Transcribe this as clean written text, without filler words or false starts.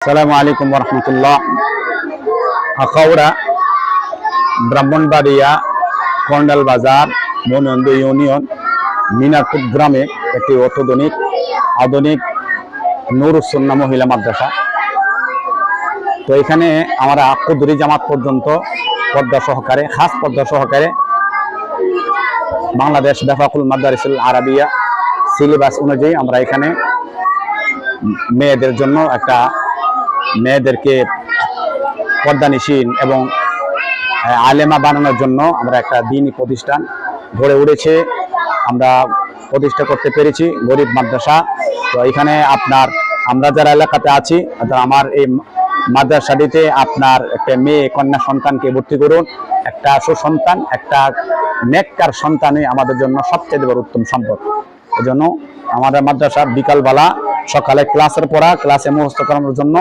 আসসালামু আলাইকুম রহমতুল্লাহ। আখাউড়া ব্রাহ্মণবাড়িয়া কন্ডাল বাজার মনোনন্দ ইউনিয়ন মিনারপুর গ্রামে একটি অত্যাধুনিক আধুনিক নুরুসুন্নাহ মহিলা মাদ্রাসা। তো এখানে আমরা কুদরি জামাত পর্যন্ত পর্দা সহকারে খাস পর্দা সহকারে বাংলাদেশ বেফাকুল মাদারিসুল আরাবিয়া সিলেবাস অনুযায়ী আমরা এখানে মেয়েদের জন্য মেয়েদেরকে পর্দানিশীন এবং আলেমা বানানোর জন্য আমরা একটা দ্বীনি প্রতিষ্ঠান গড়ে উঠেছে, আমরা প্রতিষ্ঠা করতে পেরেছি গরিব মাদ্রাসা। তো এখানে আমরা যারা এলাকাতে আছি, আমার এই মাদ্রাসাটিতে আপনার একটা মেয়ে কন্যা সন্তানকে ভর্তি করুন। একটা সুসন্তান, একটা নেককার সন্তানই আমাদের জন্য সবচেয়ে বড় উত্তম সম্পদ। এই জন্য আমাদের মাদ্রাসা বিকালবেলা সকালে ক্লাসের পড়া, ক্লাসে মুখস্থ করানোর জন্য